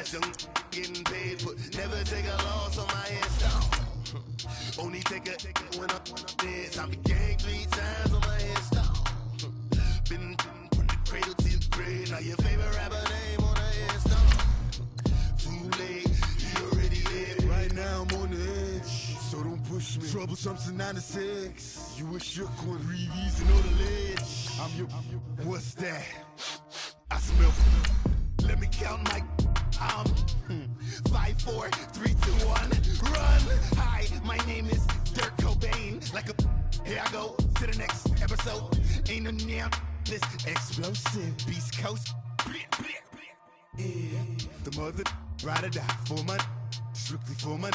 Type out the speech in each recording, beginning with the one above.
Watch them getting paid, but never take a loss on my install. Only take a when I'm dead. I be gang 3 times on my install. Been from the cradle to the grave. Now your favorite rapper name on the install. Too late, he already dead. Right now I'm on the edge, so don't push me. Troublesome to 96. You a shook one, breathe on the ledge. I'm your, what's that? I smell. Let me count my. 5, 4, 3, 2, 1. Run. Hi, my name is Dirk Cobain. Like a. Here I go to the next episode. Ain't no damn this explosive Beast Coast. Yeah. The mother ride or die for my. Strictly for my.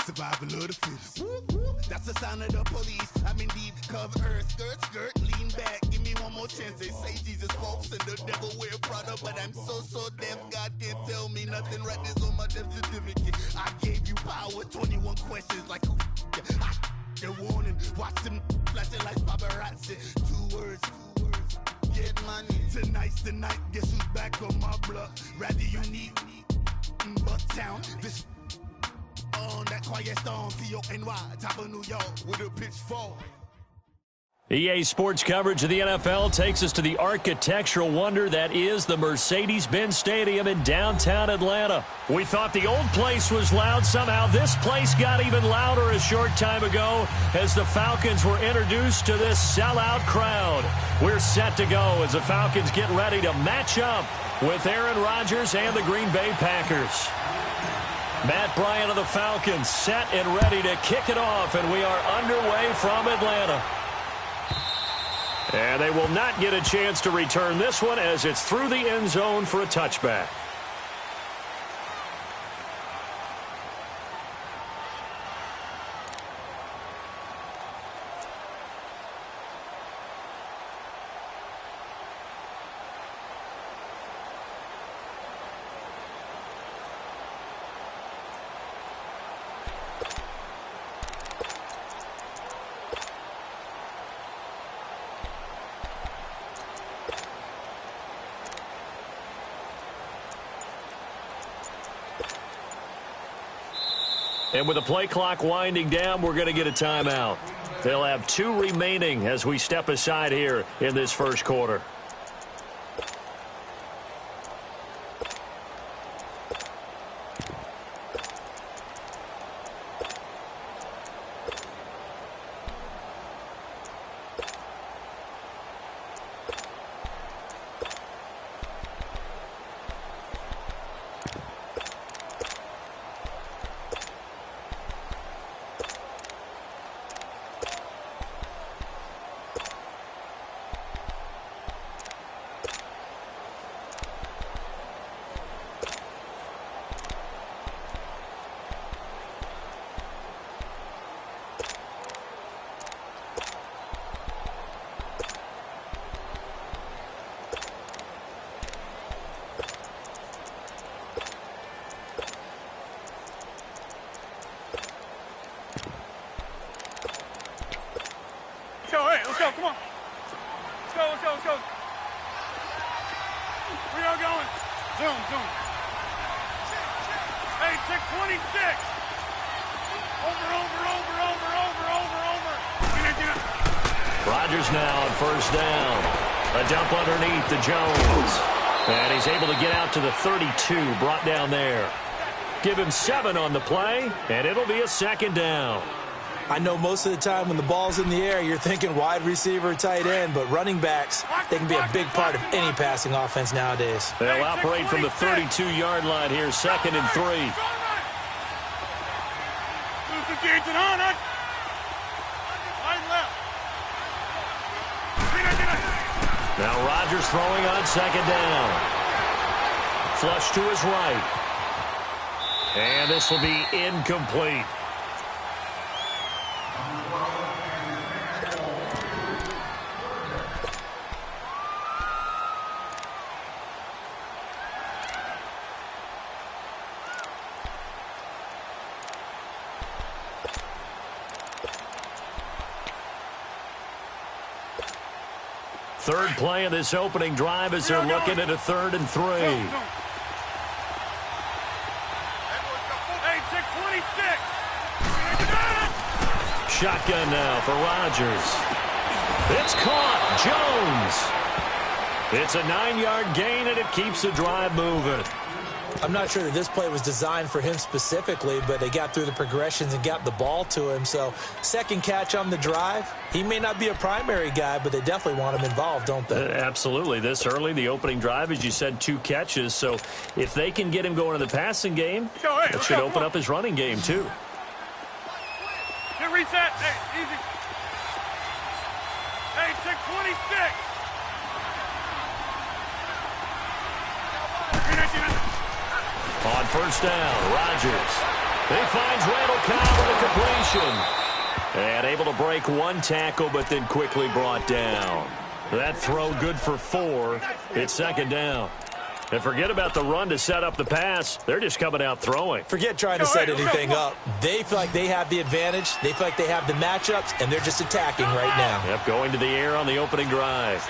Survival of the fittest. That's the sound of the police. I'm in deep cover earth. Skirt, lean back. Give me one more chance. They say Jesus walks and the devil wear Prada, but I'm so deaf. God can't tell me nothing. Right this on my death certificate. I gave you power. 21 questions like who? A warning. Watch them flashing like paparazzi. 2 words. Get money. Tonight's the night. Guess who's back on my block? Rather unique. Bucktown. This. On that quiet storm, T-O-N-Y, top of New York, with a pitchfork. EA Sports coverage of the NFL takes us to the architectural wonder that is the Mercedes-Benz Stadium in downtown Atlanta. We thought the old place was loud. Somehow this place got even louder a short time ago as the Falcons were introduced to this sellout crowd. We're set to go as the Falcons get ready to match up with Aaron Rodgers and the Green Bay Packers. Matt Bryant of the Falcons set and ready to kick it off, and we are underway from Atlanta. And they will not get a chance to return this one as it's through the end zone for a touchback. And with the play clock winding down, we're going to get a timeout. They'll have 2 remaining as we step aside here in this first quarter. Let's go, come on. Let's go. Where y'all going? Zoom. Hey, check 26. Over. Rodgers now on first down. A dump underneath to Jones. And he's able to get out to the 32, brought down there. Give him 7 on the play, and it'll be a second down. I know most of the time when the ball's in the air, you're thinking wide receiver, tight end, but running backs, they can be a big part of any passing offense nowadays. They'll operate from the 32-yard line here, 2nd and 3. Now Rodgers throwing on 2nd down. Flush to his right. And this will be incomplete. Third play of this opening drive as they're looking at a 3rd and 3. Shotgun now for Rodgers. It's caught. Jones. It's a 9-yard gain, and it keeps the drive moving. I'm not sure that this play was designed for him specifically, but they got through the progressions and got the ball to him. So second catch on the drive. He may not be a primary guy, but they definitely want him involved, don't they? Absolutely. This early, the opening drive, as you said, 2 catches. So if they can get him going in the passing game, that should open up his running game too. Get reset. Hey, easy. Hey, check 26. On first down, Rodgers. He finds Randall Cobb with a completion. And able to break 1 tackle, but then quickly brought down. That throw good for 4. It's second down. And forget about the run to set up the pass. They're just coming out throwing. Forget trying to set anything up. They feel like they have the advantage. They feel like they have the matchups, and they're just attacking right now. Yep, going to the air on the opening drive.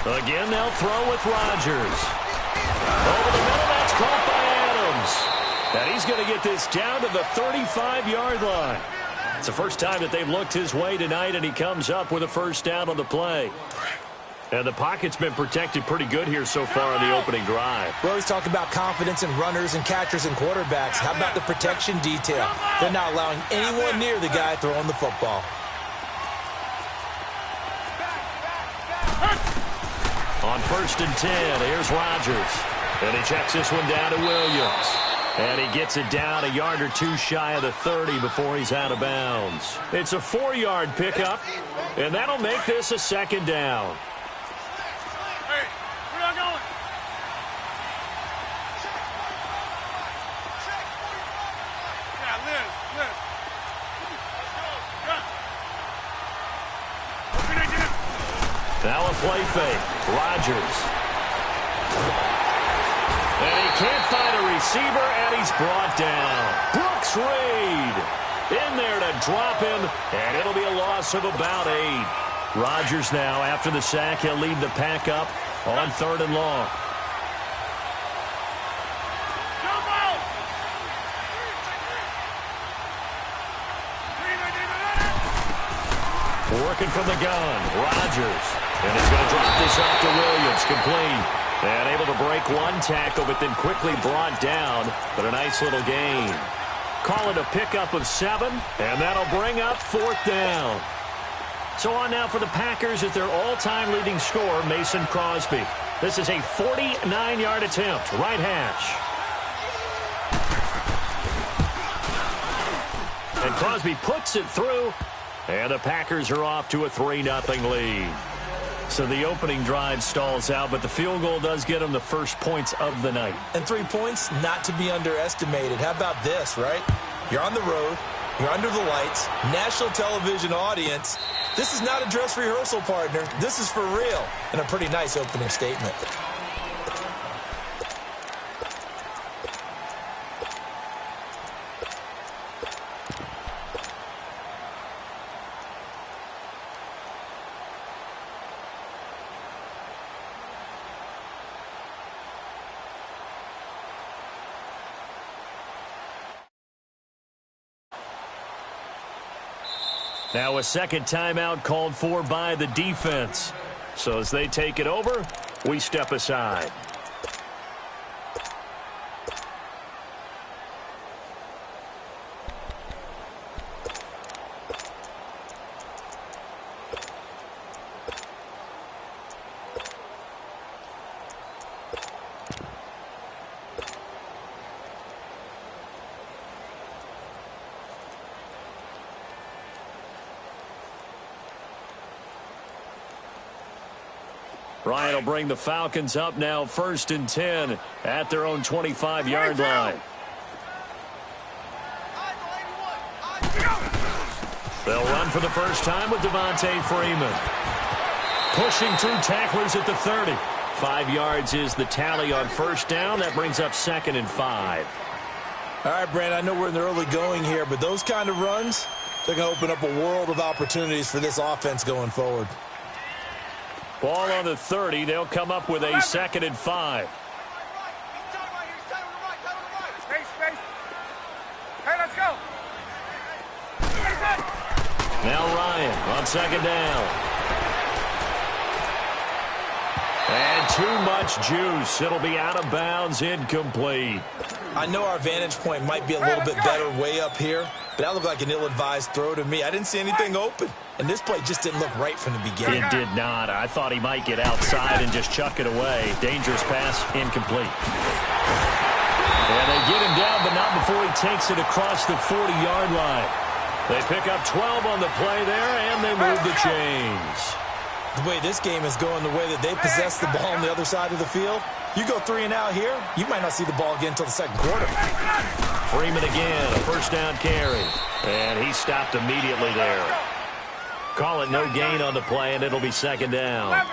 Again, they'll throw with Rodgers. Over the middle, that's caught by Adams. And he's going to get this down to the 35-yard line. It's the first time that they've looked his way tonight, and he comes up with a first down on the play. And the pocket's been protected pretty good here so far on the opening drive. We always talk about confidence in runners and catchers and quarterbacks. How about the protection detail? They're not allowing anyone near the guy throwing the football. On first and 10, here's Rodgers. And he checks this one down to Williams. And he gets it down a yard or 2 shy of the 30 before he's out of bounds. It's a 4-yard pickup, and that'll make this a second down. Hey, where y'all going? Yeah, Liz. Now a play fake. Rodgers. And he can't find a receiver, and he's brought down. Brooks Reed in there to drop him, and it'll be a loss of about 8. Rodgers now, after the sack, he'll lead the pack up on 3rd and long. Working from the gun, Rodgers. And he's going to drop this off to Williams, complete. And able to break 1 tackle, but then quickly brought down. But a nice little gain. Call it a pickup of 7, and that'll bring up 4th down. So on now for the Packers at their all-time leading scorer, Mason Crosby. This is a 49-yard attempt, right hash. And Crosby puts it through, and the Packers are off to a 3-0 lead. So the opening drive stalls out, but the field goal does get them the first points of the night. And 3 points, not to be underestimated. How about this, right? You're on the road. You're under the lights. National television audience. This is not a dress rehearsal, partner. This is for real. And a pretty nice opening statement. Now a second timeout called for by the defense. So as they take it over, we step aside. Ryan will bring the Falcons up now 1st and 10 at their own 25-yard line. They'll run for the first time with Devontae Freeman. Pushing through tacklers at the 30. 5 yards is the tally on first down. That brings up 2nd and 5. All right, Brandon, I know we're in the early going here, but those kind of runs, they're going to open up a world of opportunities for this offense going forward. Ball on the 30. They'll come up with a 2nd and 5. Hey, let's go. Now Ryan on 2nd down. And too much juice. It'll be out of bounds, incomplete. I know our vantage point might be a little bit better way up here, but that looked like an ill-advised throw to me. I didn't see anything open, and this play just didn't look right from the beginning. It did not. I thought he might get outside and just chuck it away. Dangerous pass, incomplete. And they get him down, but not before he takes it across the 40-yard line. They pick up 12 on the play there, and they move the chains. The way this game is going, the way that they possess the ball on the other side of the field, you go 3 and out here, you might not see the ball again until the 2nd quarter. Freeman again, a 1st down carry. And he stopped immediately there. Call it no gain on the play, and it'll be 2nd down.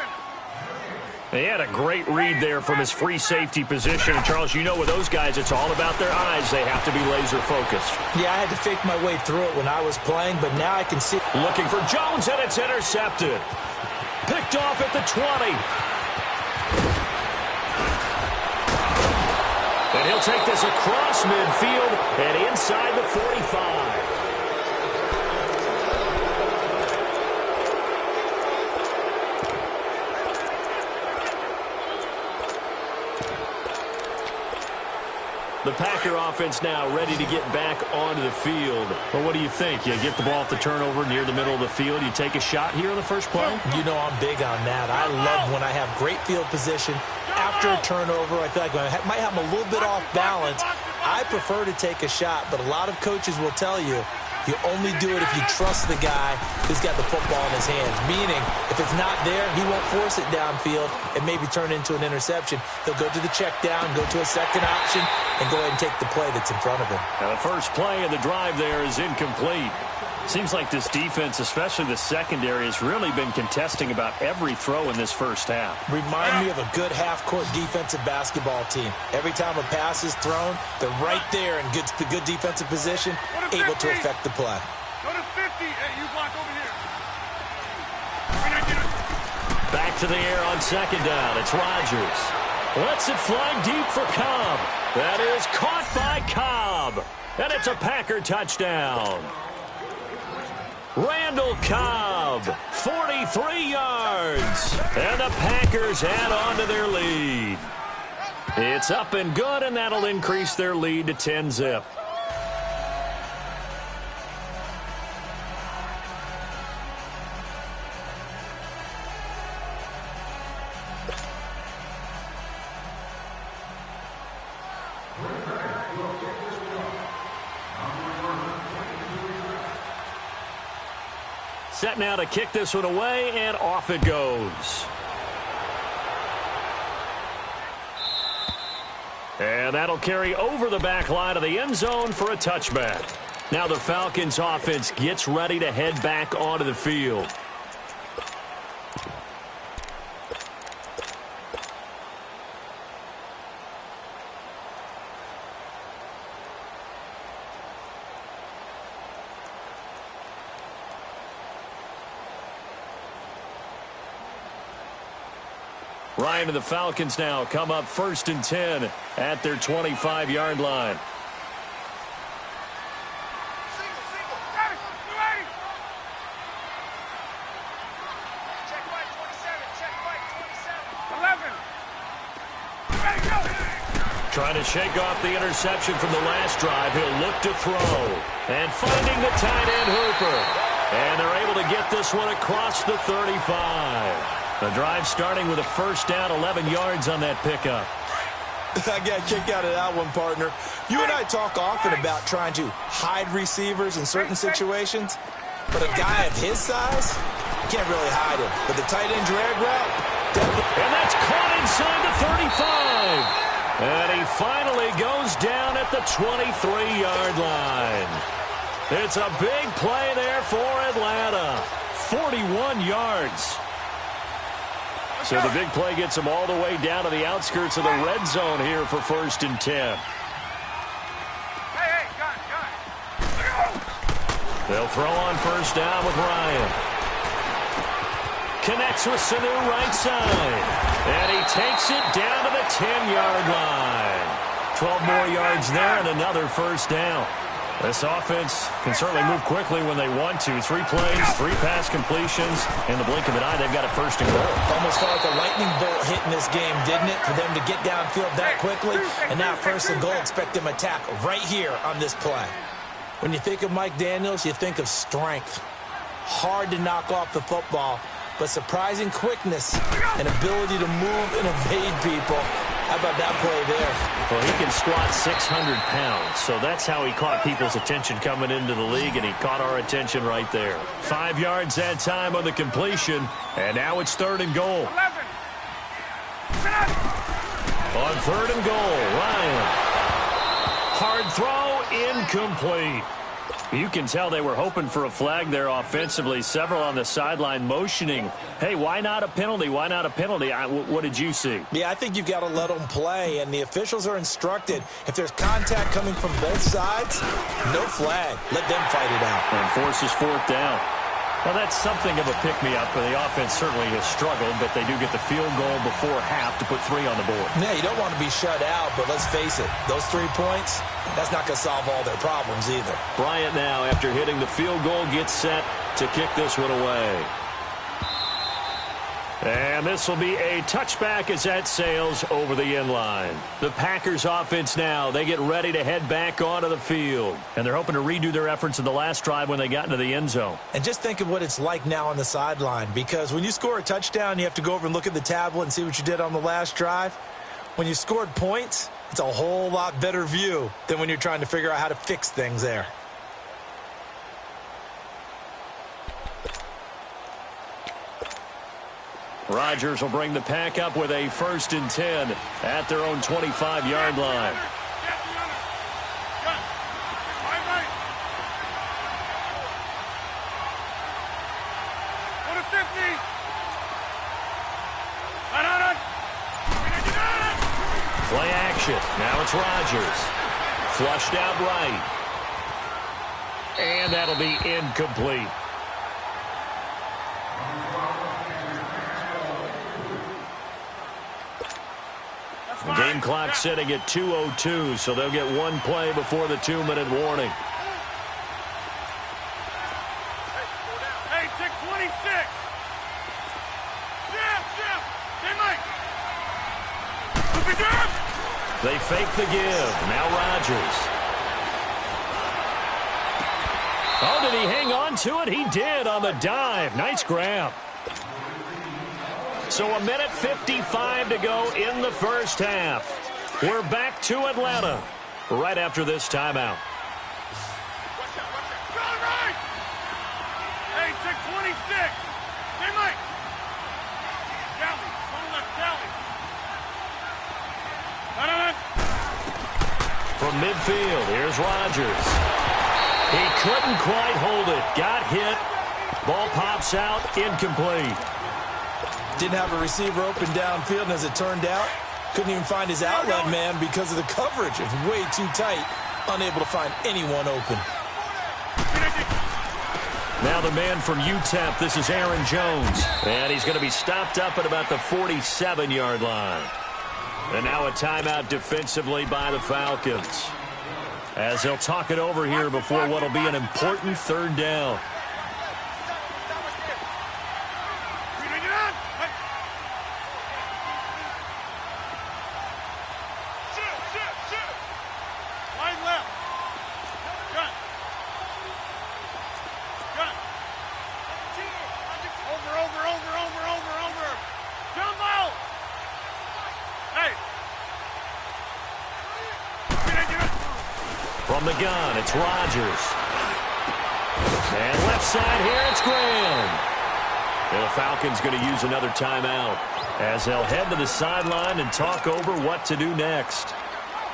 He had a great read there from his free safety position. And, Charles, you know with those guys, it's all about their eyes. They have to be laser-focused. Yeah, I had to fake my way through it when I was playing, but now I can see. Looking for Jones, and it's intercepted. Picked off at the 20. And he'll take this across midfield and inside the 45. The Packer offense now ready to get back onto the field. Well, what do you think? You get the ball off the turnover near the middle of the field. You take a shot here on the first play? You know I'm big on that. I love when I have great field position. After a turnover, I feel like I might have them a little bit off balance. I prefer to take a shot, but a lot of coaches will tell you, you only do it if you trust the guy who's got the football in his hands. Meaning, if it's not there, he won't force it downfield and maybe turn into an interception. He'll go to the check down, go to a second option, and go ahead and take the play that's in front of him. Now the first play of the drive there is incomplete. Seems like this defense, especially the secondary, has really been contesting about every throw in this first half. Remind me of a good half-court defensive basketball team. Every time a pass is thrown, they're right there in good defensive position, able to affect the play. Go to 50. Hey, you block over here. Back to the air on 2nd down. It's Rodgers. Lets it fly deep for Cobb. That is caught by Cobb. And it's a Packer touchdown. Randall Cobb, 43 yards. And the Packers add on to their lead. It's up and good, and that'll increase their lead to 10-zip. Set now to kick this one away, and off it goes. And that'll carry over the back line of the end zone for a touchback. Now the Falcons offense gets ready to head back onto the field. Ryan and the Falcons now come up 1st and 10 at their 25-yard line. Trying to shake off the interception from the last drive. He'll look to throw. And finding the tight end Hooper. And they're able to get this one across the 35. The drive starting with a 1st down, 11 yards on that pickup. I got a kick out of that one, partner. You and I talk often about trying to hide receivers in certain situations, but a guy of his size, you can't really hide him. But the tight end drag route, definitely. And that's caught inside the 35. And he finally goes down at the 23-yard line. It's a big play there for Atlanta. 41 yards. So the big play gets them all the way down to the outskirts of the red zone here for 1st and 10. Hey, got it. They'll throw on 1st down with Ryan. Connects with Sanu right side. And he takes it down to the 10-yard line. 12 more yards there and another first down. This offense can certainly move quickly when they want to. 3 plays, 3 pass completions. In the blink of an eye, they've got a first and goal. Almost felt like a lightning bolt hit in this game, didn't it? For them to get downfield that quickly. And now first and goal, expect them to tackle right here on this play. When you think of Mike Daniels, you think of strength. Hard to knock off the football, but surprising quickness and ability to move and evade people. How about that play there? Well, he can squat 600 pounds, so that's how he caught people's attention coming into the league, and he caught our attention right there. 5 yards that time on the completion, and now it's 3rd and goal. 11. On 3rd and goal, Ryan. Hard throw, incomplete. You can tell they were hoping for a flag there offensively. Several on the sideline motioning. Hey, why not a penalty? Why not a penalty? What did you see? Yeah, I think you've got to let them play, and the officials are instructed. If there's contact coming from both sides, no flag. Let them fight it out. And forces 4th down. Well, that's something of a pick-me-up. The offense certainly has struggled, but they do get the field goal before half to put 3 on the board. Yeah, you don't want to be shut out, but let's face it, those 3 points, that's not going to solve all their problems either. Bryant now, after hitting the field goal, gets set to kick this one away. And this will be a touchback as that sails over the end line. The Packers offense now, they get ready to head back onto the field. And they're hoping to redo their efforts in the last drive when they got into the end zone. And just think of what it's like now on the sideline, because when you score a touchdown, you have to go over and look at the tablet and see what you did on the last drive. When you scored points, it's a whole lot better view than when you're trying to figure out how to fix things there. Rodgers will bring the pack up with a 1st and 10 at their own 25-yard line. Play action. Now it's Rodgers. Flushed out right. And that'll be incomplete. The game clock sitting at 2:02, so they'll get 1 play before the 2-minute warning. Hey, tick 26. Jim. Hey, Mike. They fake the give. Now Rodgers. Oh, did he hang on to it? He did on the dive. Nice grab. So 1:55 to go in the first half. We're back to Atlanta right after this timeout. Hey, tick 26. Hey, Mike. Galley. One left, Galley. From midfield, here's Rodgers. He couldn't quite hold it. Got hit. Ball pops out. Incomplete. Didn't have a receiver open downfield, and as it turned out, couldn't even find his outlet man because of the coverage. It was way too tight, unable to find anyone open. Now the man from UTEP, this is Aaron Jones. And he's going to be stopped up at about the 47-yard line. And now a timeout defensively by the Falcons, as they'll talk it over here before what will be an important 3rd down. From the gun, it's Rodgers. And left side here, it's Graham. And the Falcons going to use another timeout as they'll head to the sideline and talk over what to do next.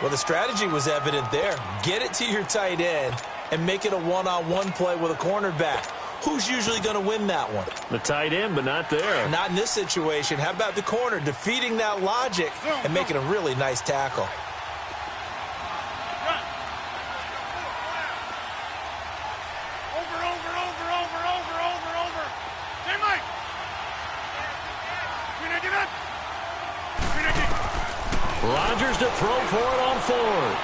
Well, the strategy was evident there. Get it to your tight end and make it a one-on-one play with a cornerback. Who's usually going to win that one? The tight end, but not there. Not in this situation. How about the corner defeating that logic and making a really nice tackle? Rodgers to throw for it on fourth.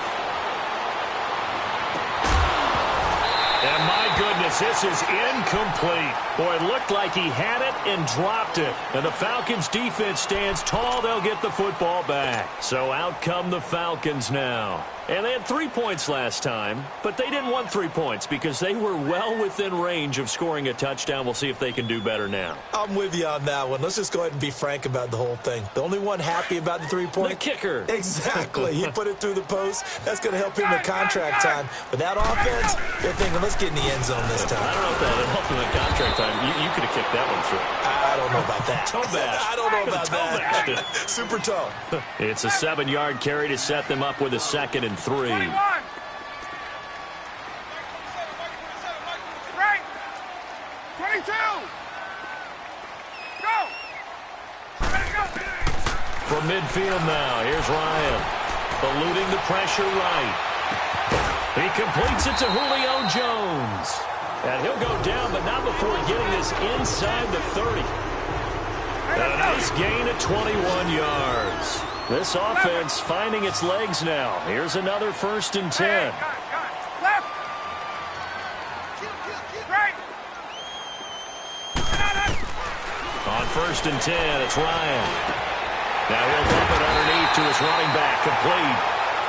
And my goodness, this is incomplete. Boy, it looked like he had it and dropped it. And the Falcons defense stands tall. They'll get the football back. So out come the Falcons now. And they had 3 points last time, but they didn't want 3 points because they were well within range of scoring a touchdown. We'll see if they can do better now. I'm with you on that one. Let's just go ahead and be frank about the whole thing. The only one happy about the 3-point. The kicker. Exactly. He put it through the post. That's going to help him in contract time. But that offense, they're thinking, let's get in the end zone this time. I don't know if that helped him in contract time. You could have kicked that one through. I don't know about that. Toe bash. I don't know about that. Super toe. It's a 7-yard carry to set them up with a 2nd and 3. 21. Right. 22. Go. Ready, go. From midfield now, here's Ryan. Eluding the pressure right. He completes it to Julio Jones. And he'll go down, but not before getting this inside the 30. And a nice gain of 21 yards. This offense finding its legs now. Here's another 1st and 10. Left. Right. On 1st and 10, it's Ryan. Now he'll dump it underneath to his running back, complete.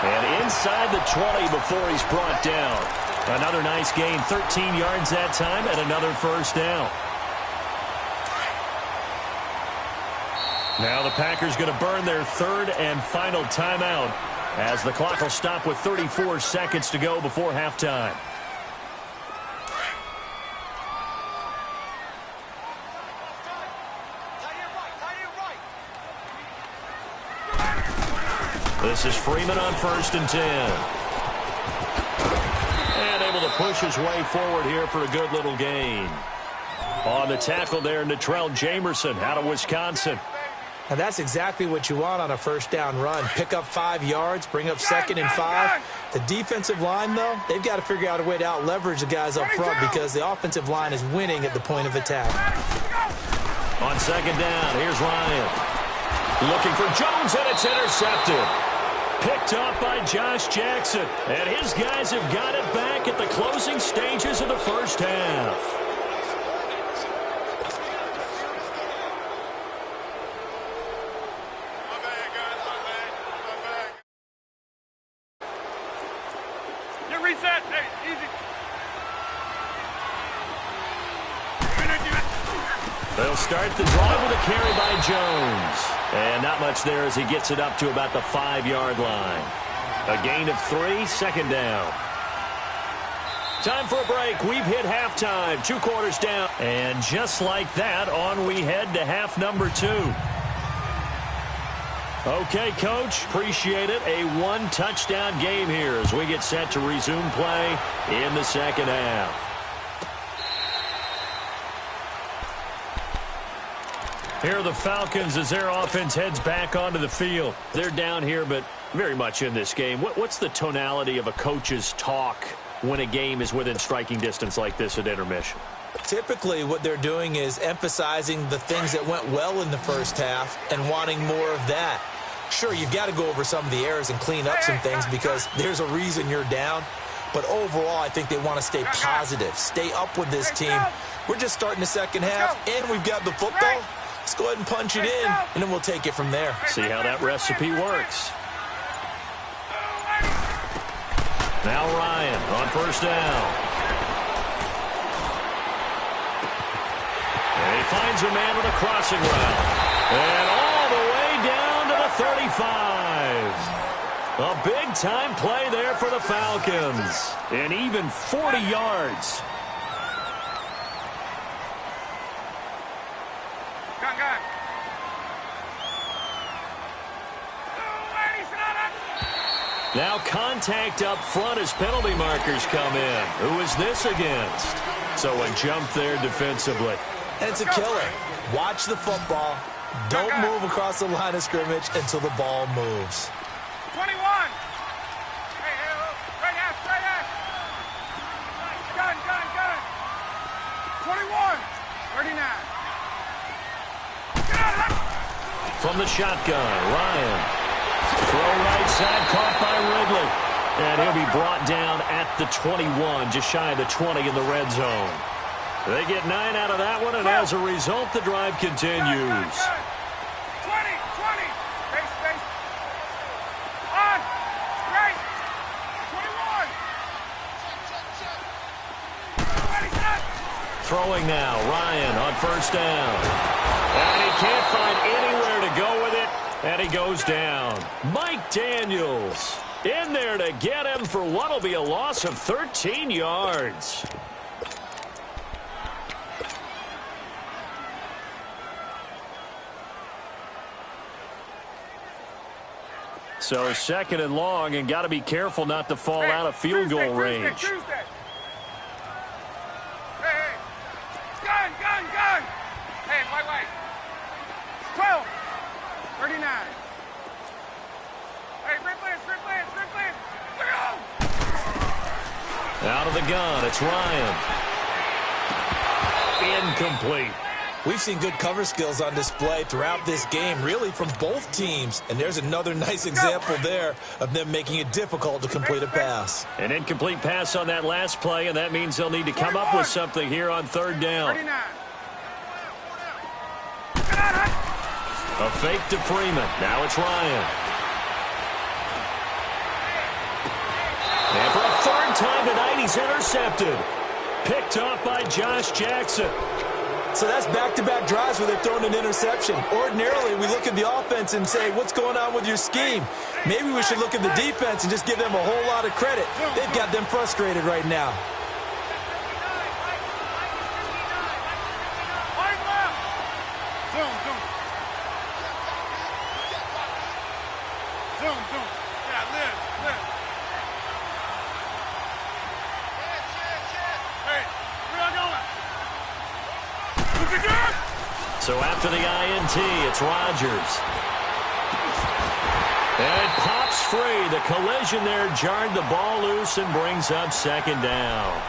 And inside the 20 before he's brought down. Another nice gain, 13 yards that time, and another 1st down. Now the Packers going to burn their 3rd and final timeout as the clock will stop with 34 seconds to go before halftime. This is Freeman on 1st and 10. And able to push his way forward here for a good little gain. On the tackle there, Natrell Jamerson out of Wisconsin. Now, that's exactly what you want on a 1st down run. Pick up 5 yards, bring up 2nd and 5. The defensive line, though, they've got to figure out a way to out-leverage the guys up front because the offensive line is winning at the point of attack. On 2nd down, here's Ryan. Looking for Jones, and it's intercepted. Picked up by Josh Jackson. And his guys have got it back at the closing stages of the 1st half. Reset. Hey, easy. They'll start the drive with a carry by Jones. And not much there as he gets it up to about the 5-yard line. A gain of 3, 2nd down. Time for a break. We've hit halftime. 2 quarters down. And just like that, on we head to half number 2. Okay, Coach, appreciate it. A 1-touchdown game here as we get set to resume play in the 2nd half. Here are the Falcons as their offense heads back onto the field. They're down here, but very much in this game. What's the tonality of a coach's talk when a game is within striking distance like this at intermission? Typically, what they're doing is emphasizing the things that went well in the 1st half and wanting more of that. Sure, you've got to go over some of the errors and clean up some things because there's a reason you're down. But overall, I think they want to stay positive, stay up with this team. We're just starting the 2nd half, and we've got the football. Let's go ahead and punch it in, and then we'll take it from there. See how that recipe works. Now Ryan on 1st down. And he finds a man with a crossing route. And all the way down to the 35. A big-time play there for the Falcons. And even 40 yards. Now contact up front as penalty markers come in. Who is this against? So a jump there defensively. And it's a killer. Watch the football. Don't move across the line of scrimmage until the ball moves. 21. Hey, right half. Gun. 21. 39. From the shotgun, Ryan Throw right side, caught by Ridley. And he'll be brought down at the 21, just shy of the 20 in the red zone. They get 9 out of that one, and as a result, the drive continues. 20, 20. Space. On. Right. 21. Throwing now, Ryan on first down. And he can't find anywhere to go with it, and he goes down. Mike Daniels in there to get him for what will be a loss of 13 yards. So second and long, and got to be careful not to fall out of field goal range. Tuesday. Hey. Gun. Hey, white. 12. 39. Hey, red plans. Out of the gun, it's Ryan. Incomplete. We've seen good cover skills on display throughout this game, really from both teams. And there's another nice example there of them making it difficult to complete a pass. An incomplete pass on that last play, and that means they'll need to come up with something here on third down. 39. A fake to Freeman. Now it's Ryan. And for a third time tonight, he's intercepted. Picked off by Josh Jackson. So that's back-to-back drives where they've thrown an interception. Ordinarily, we look at the offense and say, what's going on with your scheme? Maybe we should look at the defense and just give them a whole lot of credit. They've got them frustrated right now. Zoom. Yeah, Liz. Hey, where y'all going? So after the INT, it's Rodgers. And it pops free. The collision there jarred the ball loose and brings up second down.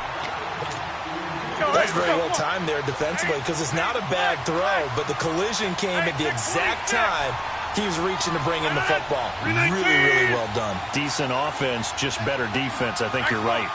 That's very well timed there defensively because it's not a bad throw, but the collision came at the exact time he was reaching to bring in the football. Really well done. Decent offense, just better defense. I think you're right.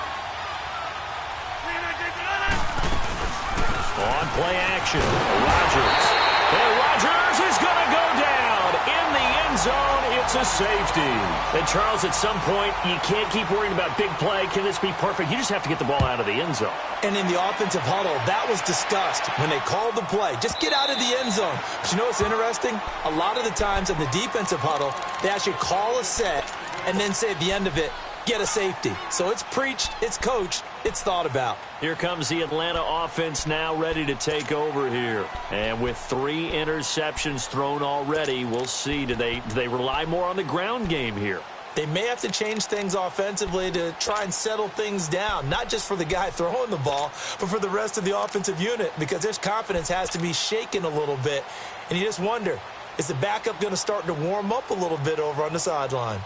On play action, Rodgers. And Rodgers is going to go down in the end zone. It's a safety. And Charles, at some point, you can't keep worrying about big play. Can this be perfect? You just have to get the ball out of the end zone. And in the offensive huddle, that was discussed when they called the play. Just get out of the end zone. But you know what's interesting? A lot of the times in the defensive huddle, they actually call a set and then say at the end of it, get a safety. So it's preached, it's coached, it's thought about. Here comes the Atlanta offense now ready to take over here. And with 3 interceptions thrown already, we'll see. Do they rely more on the ground game here? They may have to change things offensively to try and settle things down, not just for the guy throwing the ball, but for the rest of the offensive unit, because their confidence has to be shaken a little bit. And you just wonder, is the backup going to start to warm up a little bit over on the sideline?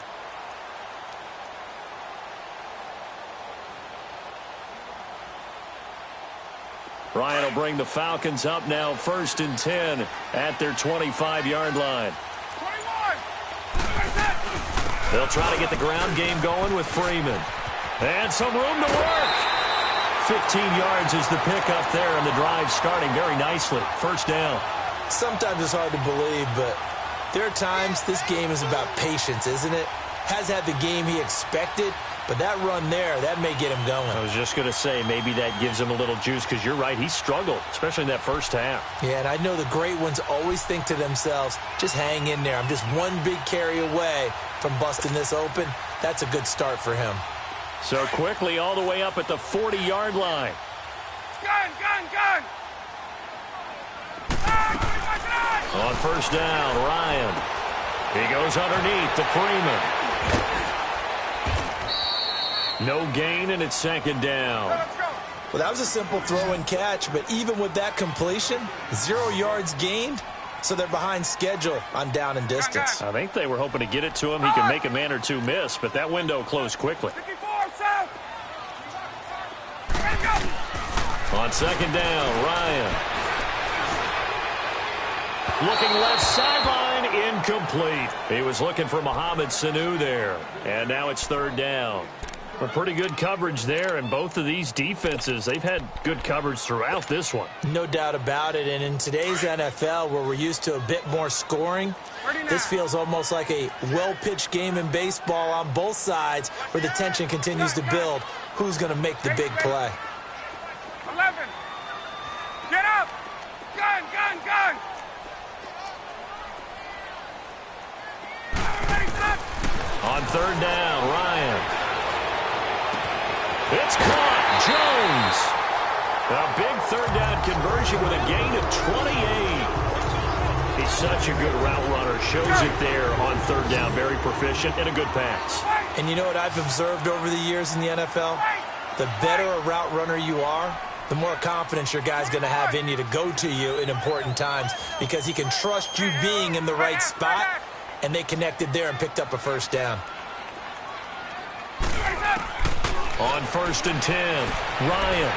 Ryan will bring the Falcons up now 1st and 10 at their 25-yard line. 21. They'll try to get the ground game going with Freeman. And some room to work. 15 yards is the pickup there, and the drive starting very nicely. First down. Sometimes it's hard to believe, but there are times this game is about patience, isn't it? Has had the game he expected, but that run there, that may get him going. I was just going to say, maybe that gives him a little juice, because you're right, he struggled, especially in that first half. Yeah, and I know the great ones always think to themselves, just hang in there. I'm just one big carry away from busting this open. That's a good start for him. So quickly all the way up at the 40-yard line. Gun. On first down, Ryan. He goes underneath to Freeman. No gain, and it's second down. Well, that was a simple throw and catch, but even with that completion, 0 yards gained, so they're behind schedule on down and distance. I think they were hoping to get it to him. He could make a man or two miss, but that window closed quickly. 54, south. On second down, Ryan. Looking left sideline, incomplete. He was looking for Mohamed Sanu there. And now it's third down. A pretty good coverage there, and both of these defenses, they've had good coverage throughout this one. No doubt about it, and in today's NFL, where we're used to a bit more scoring, this feels almost like a well-pitched game in baseball on both sides where the tension continues to build. Who's going to make the big play? 11. Get up. Gun, gun, gun. On third down, Ryan. It's caught. Jones. A big third down conversion with a gain of 28. He's such a good route runner. Shows it there on third down. Very proficient and a good pass. And you know what I've observed over the years in the NFL? The better a route runner you are, the more confidence your guy's going to have in you to go to you in important times because he can trust you being in the right spot, and they connected there and picked up a first down. On 1st and 10, Ryan.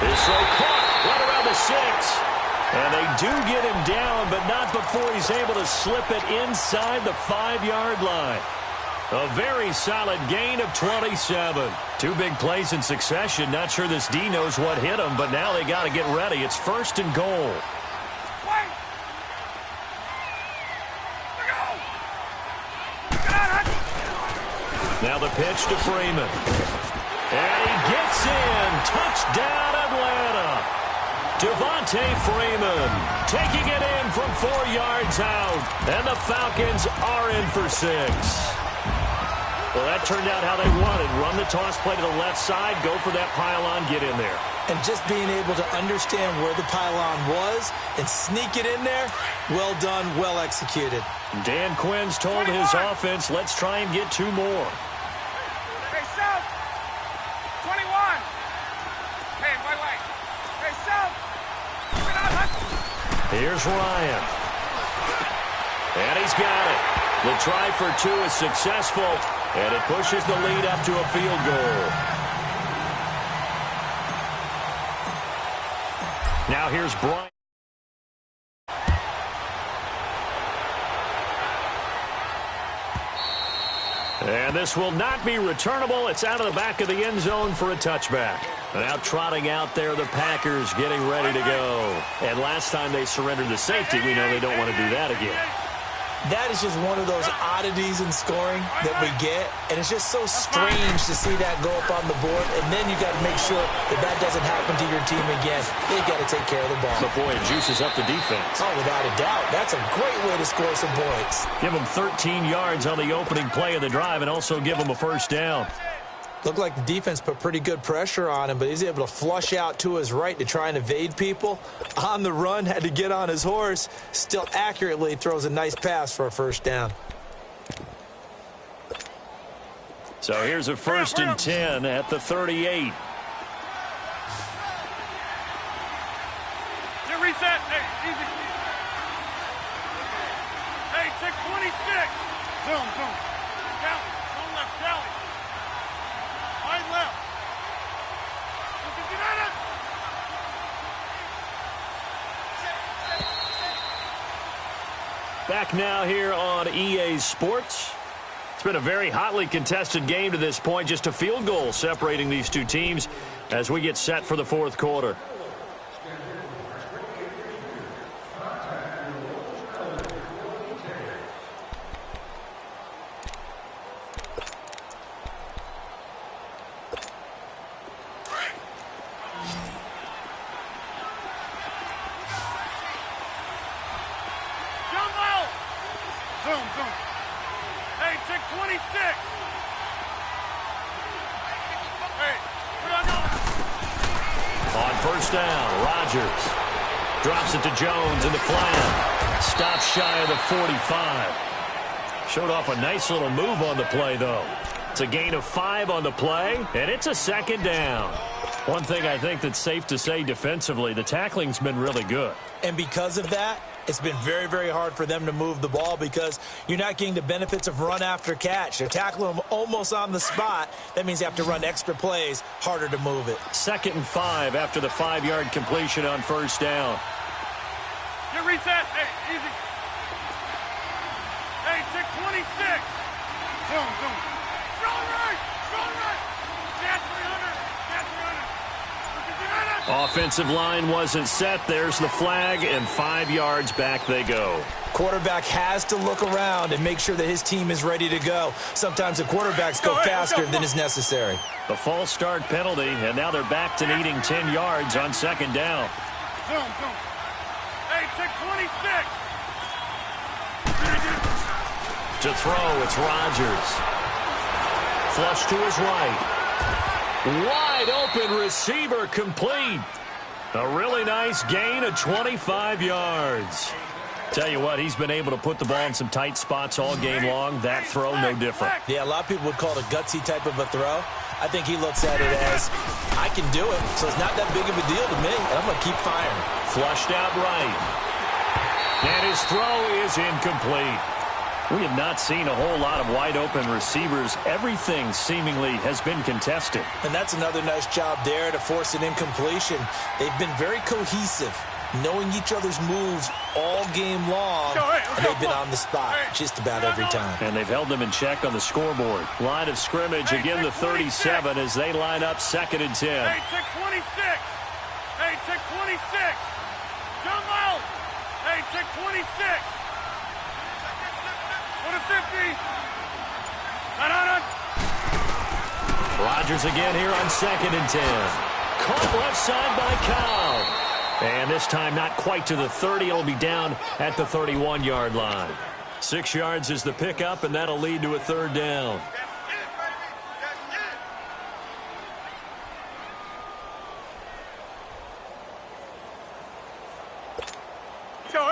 This throw caught right around the 6. And they do get him down, but not before he's able to slip it inside the 5-yard line. A very solid gain of 27. Two big plays in succession. Not sure this D knows what hit him, but now they got to get ready. It's 1st and goal. Now the pitch to Freeman. And he gets in. Touchdown, Atlanta. Devontae Freeman taking it in from 4 yards out. And the Falcons are in for 6. Well, that turned out how they wanted. Run the toss play to the left side, go for that pylon, get in there. And just being able to understand where the pylon was and sneak it in there, well done, well executed. Dan Quinn's told his offense, let's try and get 2 more. Hey, South. 21. Hey, wait. Hey, South. Here's Ryan. And he's got it. The try for 2 is successful, and it pushes the lead up to a field goal. Now here's Bryant. And this will not be returnable. It's out of the back of the end zone for a touchback. Now trotting out there, the Packers getting ready to go. And last time they surrendered the safety, we know they don't want to do that again. That is just one of those oddities in scoring that we get, and it's just so strange to see that go up on the board, and then you got to make sure that that doesn't happen to your team again. They've got to take care of the ball. But boy, it juices up the defense. Oh, without a doubt. That's a great way to score some points. Give them 13 yards on the opening play of the drive and also give them a first down. Looked like the defense put pretty good pressure on him, but he's able to flush out to his right to try and evade people. On the run, had to get on his horse. Still accurately throws a nice pass for a first down. So here's a 1st and 10 at the 38. Reset. Hey, easy. Hey, check 26. Zoom. Down. Don't left. Down. Wide left. Back now here on EA Sports. It's been a very hotly contested game to this point. Just a field goal separating these two teams as we get set for the 4th quarter. Zoom. Hey, check 26. Hey, we're on. On 1st down, Rodgers drops it to Jones in the flat. Stops shy of the 45. Showed off a nice little move on the play, though. It's a gain of 5 on the play, and it's a 2nd down. One thing I think that's safe to say defensively, the tackling's been really good. And because of that, it's been very, very hard for them to move the ball because you're not getting the benefits of run after catch. They're tackling them almost on the spot. That means you have to run extra plays, harder to move it. 2nd and 5 after the 5-yard completion on 1st down. Get reset. Hey, easy. Hey, check 26. Zoom. Strong right. Cat 300. Offensive line wasn't set. There's the flag, and 5 yards back they go. Quarterback has to look around and make sure that his team is ready to go. Sometimes the quarterbacks go faster than is necessary. The false start penalty, and now they're back to needing 10 yards on second down. Zoom. Hey, check 26. To throw, it's Rodgers. Flush to his right. Wide open receiver complete. A really nice gain of 25 yards. Tell you what, he's been able to put the ball in some tight spots all game long. That throw, no different. Yeah, a lot of people would call it a gutsy type of a throw. I think he looks at it as, I can do it, so it's not that big of a deal to me, and I'm going to keep firing. Flushed out right. And his throw is incomplete. We have not seen a whole lot of wide-open receivers. Everything seemingly has been contested. And that's another nice job there to force an incompletion. They've been very cohesive, knowing each other's moves all game long, and they've been on the spot just about every time. And they've held them in check on the scoreboard. Line of scrimmage, again the 37 as they line up 2nd and 10. Hey, check 26. Hey, check 26. Jump out. Hey, check 26. Go to 50. No. Rodgers again here on 2nd and 10. Caught left side by Cow. And this time not quite to the 30. It'll be down at the 31-yard line. 6 yards is the pickup, and that'll lead to a 3rd down.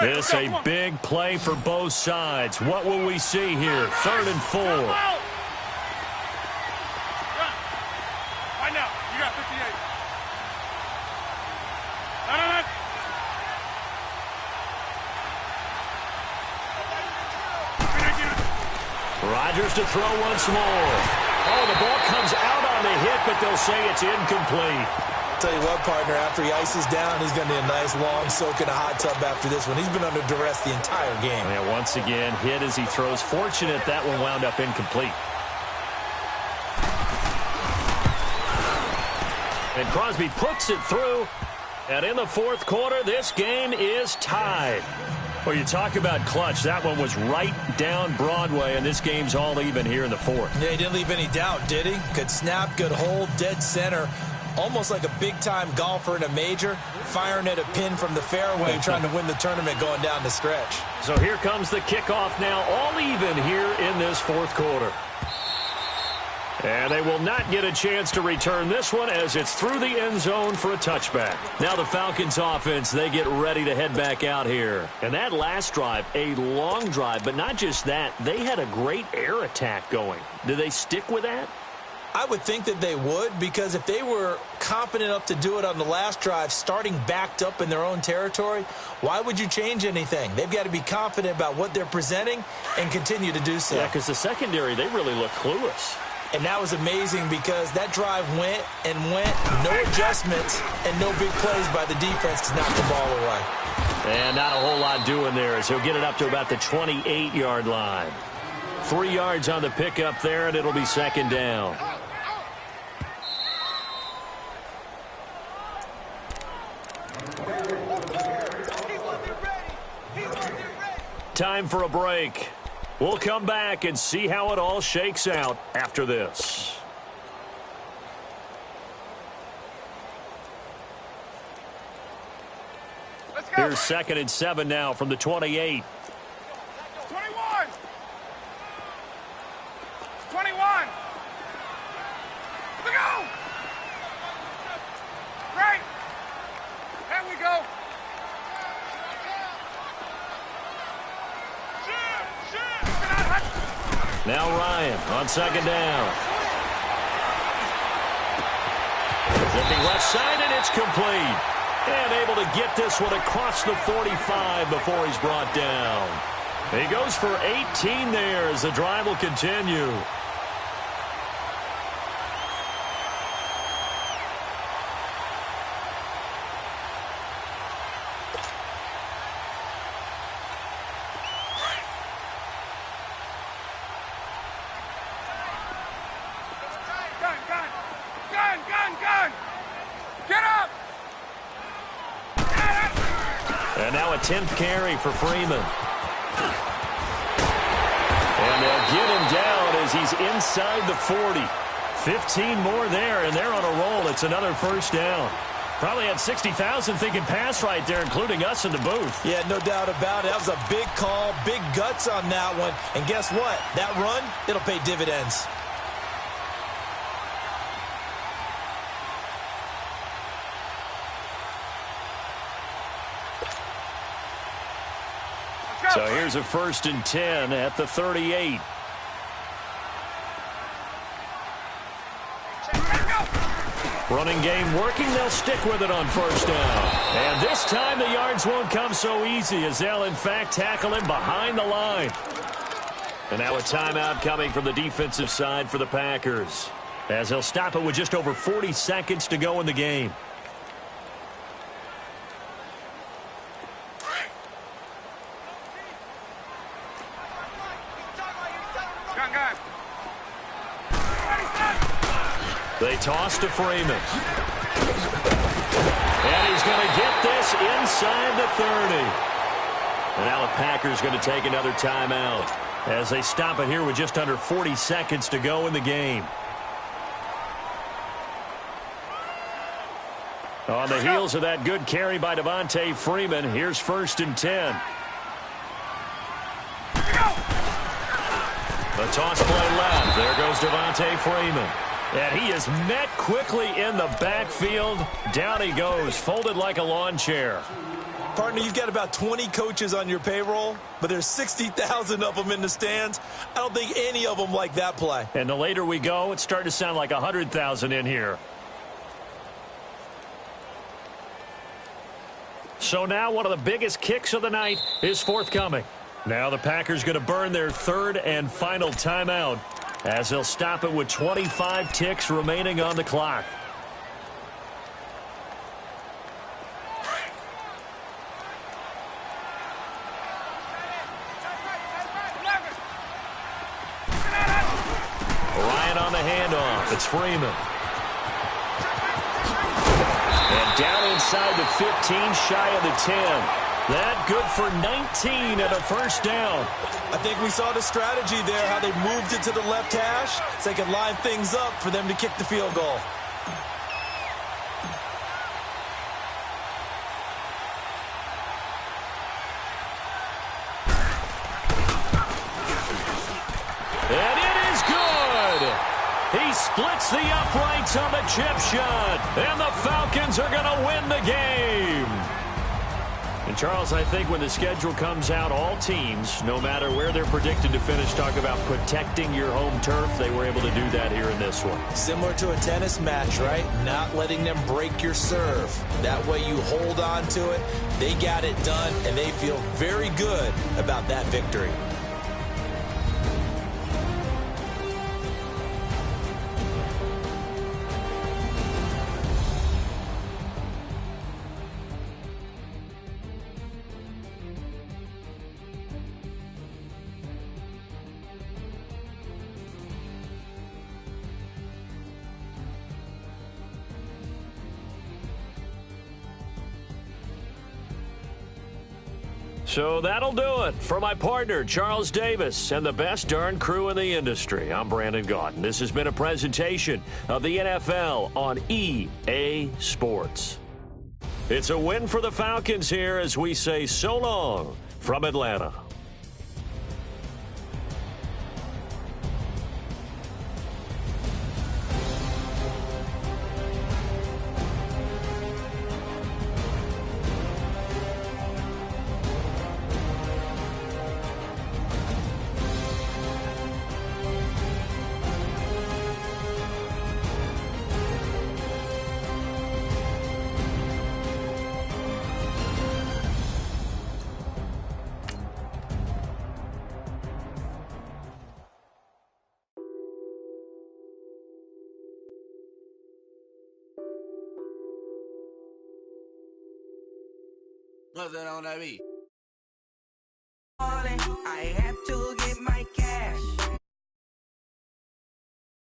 This a big play for both sides. What will we see here? 3rd and 4. Right now, you got 58. No. Rodgers to throw once more. Oh, the ball comes out on the hit, but they'll say it's incomplete. Tell you what, partner, after he ices down, he's going to need a nice long soak in a hot tub after this one. He's been under duress the entire game. Yeah, once again, hit as he throws. Fortunate that one wound up incomplete. And Crosby puts it through. And in the 4th quarter, this game is tied. Well, you talk about clutch. That one was right down Broadway, and this game's all even here in the 4th. Yeah, he didn't leave any doubt, did he? Good snap, good hold, dead center. Almost like a big-time golfer in a major, firing at a pin from the fairway, trying to win the tournament going down the stretch. So here comes the kickoff now, all even here in this 4th quarter. And they will not get a chance to return this one as it's through the end zone for a touchback. Now the Falcons offense, they get ready to head back out here. And that last drive, a long drive, but not just that, they had a great air attack going. Do they stick with that? I would think that they would, because if they were confident enough to do it on the last drive, starting backed up in their own territory, why would you change anything? They've got to be confident about what they're presenting and continue to do so. Yeah, because the secondary, they really look clueless. And that was amazing because that drive went, no adjustments, and no big plays by the defense to knock the ball away. And not a whole lot doing there as he'll get it up to about the 28-yard line. 3 yards on the pickup there, and it'll be 2nd down. Time for a break. We'll come back and see how it all shakes out after this. Here's 2nd and 7 now from the 28. 21. 21. Look out! Right. There we go. Now Ryan on 2nd down. Looking left side, and it's complete. And able to get this one across the 45 before he's brought down. He goes for 18 there as the drive will continue. And now a 10th carry for Freeman. And they'll get him down as he's inside the 40. 15 more there, and they're on a roll. It's another first down. Probably had 60,000 thinking pass right there, including us in the booth. Yeah, no doubt about it. That was a big call, big guts on that one. And guess what? That run, it'll pay dividends. So here's a 1st and 10 at the 38. Running game working. They'll stick with it on 1st down. And this time the yards won't come so easy as they'll, in fact, tackle him behind the line. And now a timeout coming from the defensive side for the Packers, as they'll stop it with just over 40 seconds to go in the game. They toss to Freeman. And he's going to get this inside the 30. And now the Packers going to take another timeout as they stop it here with just under 40 seconds to go in the game. On the heels of that good carry by Devontae Freeman, here's 1st and 10. The toss play left. There goes Devontae Freeman. And he is met quickly in the backfield. Down he goes, folded like a lawn chair. Partner, you've got about 20 coaches on your payroll, but there's 60,000 of them in the stands. I don't think any of them like that play. And the later we go, it's starting to sound like 100,000 in here. So now one of the biggest kicks of the night is forthcoming. Now the Packers going to burn their 3rd and final timeout, as they'll stop it with 25 ticks remaining on the clock. Ryan on the handoff. It's Freeman. And down inside the 15, shy of the 10. That good for 19 and a 1st down. I think we saw the strategy there, how they moved it to the left hash so they could line things up for them to kick the field goal. And it is good. He splits the uprights on the chip shot, and the Falcons are going to win the game. And, Charles, I think when the schedule comes out, all teams, no matter where they're predicted to finish, talk about protecting your home turf. They were able to do that here in this one. Similar to a tennis match, right? Not letting them break your serve. That way you hold on to it. They got it done, and they feel very good about that victory. So that'll do it for my partner, Charles Davis, and the best darn crew in the industry. I'm Brandon Gaudin. This has been a presentation of the NFL on EA Sports. It's a win for the Falcons here as we say so long from Atlanta. What's that on that beat? I